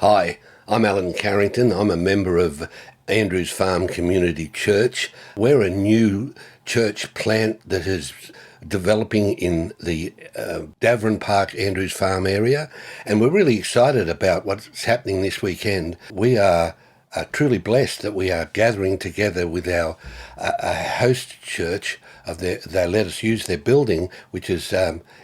Hi, I'm Alan Carrington. I'm a member of Andrews Farm Community Church. We're a new church plant that is developing in the Davern Park Andrews Farm area, and we're really excited about what's happening this weekend. We are truly blessed that we are gathering together with our host church. They let us use their building, which is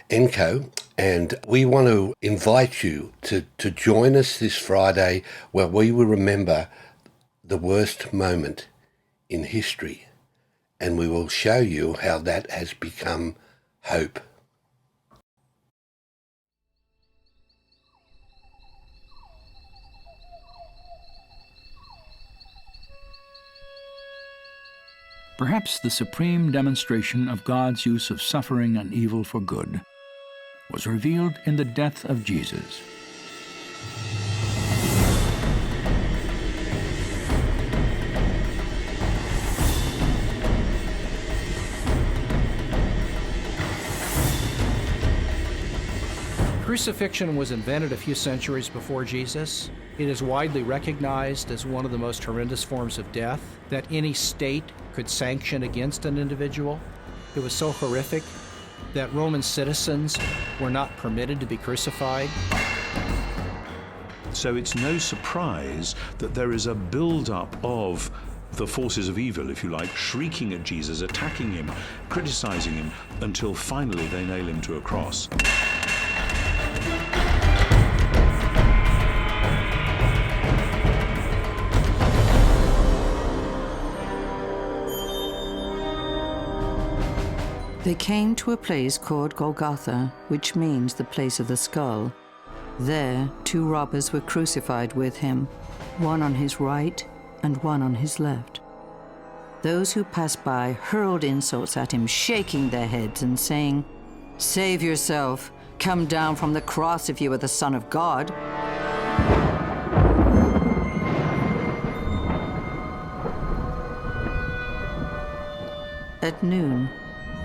NCOH, and we want to invite you to join us this Friday, where we will remember the worst moment in history, and we will show you how that has become hope. Perhaps the supreme demonstration of God's use of suffering and evil for good was revealed in the death of Jesus. Crucifixion was invented a few centuries before Jesus. It is widely recognized as one of the most horrendous forms of death that any state could sanction against an individual. It was so horrific that Roman citizens were not permitted to be crucified. So it's no surprise that there is a build-up of the forces of evil, if you like, shrieking at Jesus, attacking him, criticizing him, until finally they nail him to a cross. They came to a place called Golgotha, which means the place of the skull. There, two robbers were crucified with him, one on his right and one on his left. Those who passed by hurled insults at him, shaking their heads and saying, "Save yourself! Come down from the cross if you are the Son of God." At noon,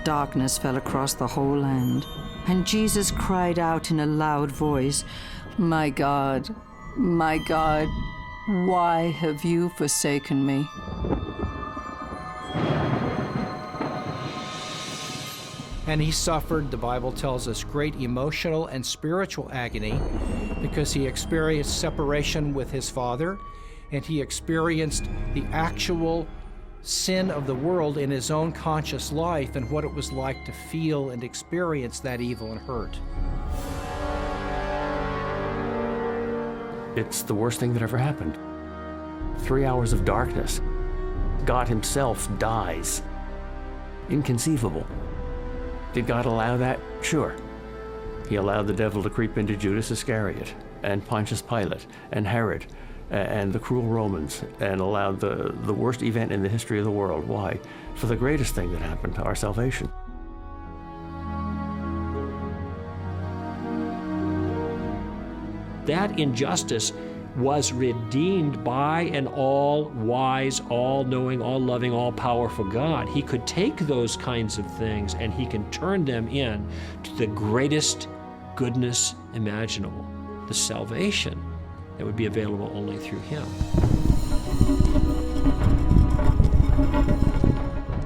darkness fell across the whole land, and Jesus cried out in a loud voice, my God, why have you forsaken me?" And he suffered, the Bible tells us, great emotional and spiritual agony because he experienced separation with his Father, and he experienced the actual sin of the world in his own conscious life and what it was like to feel and experience that evil and hurt. It's the worst thing that ever happened. 3 hours of darkness. God himself dies. Inconceivable. Did God allow that? Sure. He allowed the devil to creep into Judas Iscariot and Pontius Pilate and Herod and the cruel Romans, and allowed the worst event in the history of the world. Why? For the greatest thing that happened, to our salvation. That injustice was redeemed by an all-wise, all-knowing, all-loving, all-powerful God. He could take those kinds of things and he can turn them in to the greatest goodness imaginable, the salvation that would be available only through him.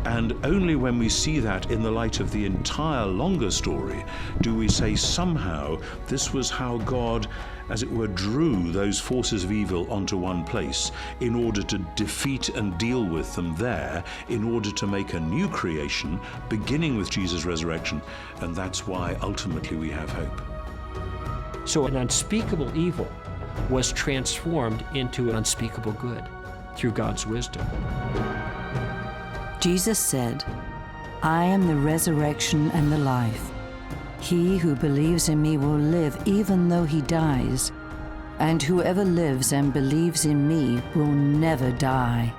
And only when we see that in the light of the entire longer story do we say somehow this was how God, as it were, drew those forces of evil onto one place in order to defeat and deal with them there, in order to make a new creation, beginning with Jesus' resurrection. And that's why ultimately we have hope. So an unspeakable evil was transformed into an unspeakable good through God's wisdom. Jesus said, "I am the resurrection and the life. He who believes in me will live even though he dies, and whoever lives and believes in me will never die."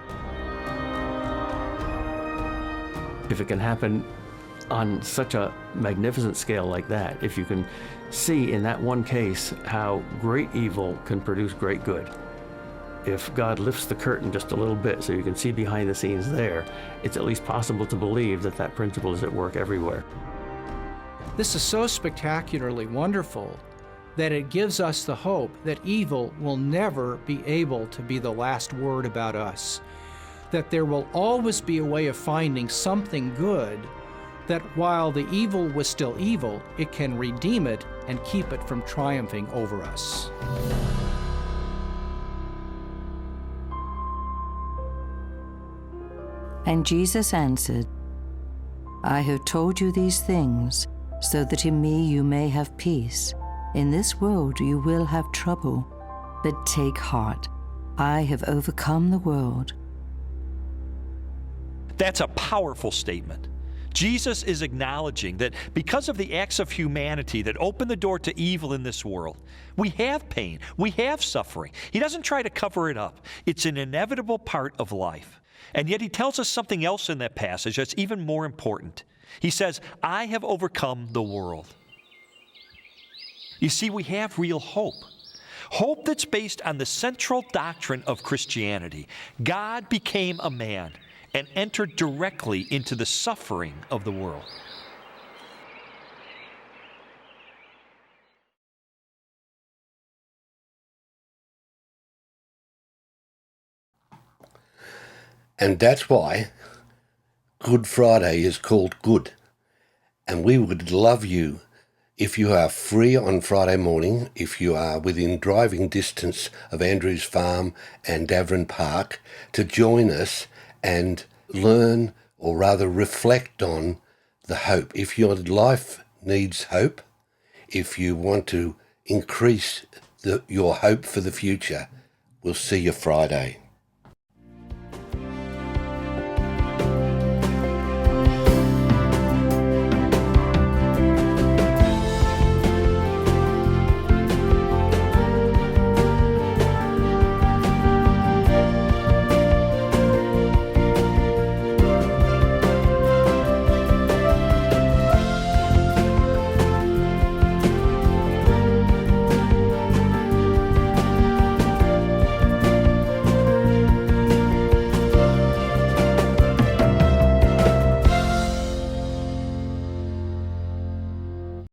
If it can happen on such a magnificent scale like that, if you can see in that one case how great evil can produce great good, if God lifts the curtain just a little bit so you can see behind the scenes there, it's at least possible to believe that that principle is at work everywhere. This is so spectacularly wonderful that it gives us the hope that evil will never be able to be the last word about us, that there will always be a way of finding something good, that while the evil was still evil, it can redeem it and keep it from triumphing over us. And Jesus answered, I have told you these things, so that in me you may have peace. In this world you will have trouble, but take heart. I have overcome the world. That's a powerful statement. Jesus is acknowledging that because of the acts of humanity that open the door to evil in this world, we have pain, we have suffering. He doesn't try to cover it up. It's an inevitable part of life. And yet he tells us something else in that passage that's even more important. He says, I have overcome the world. You see, we have real hope. Hope that's based on the central doctrine of Christianity. God became a man and entered directly into the suffering of the world. And that's why Good Friday is called good. And we would love you, if you are free on Friday morning, if you are within driving distance of Andrews Farm and Davern Park, to join us and learn, or rather reflect on, the hope. If your life needs hope, if you want to increase your hope for the future, we'll see you Friday.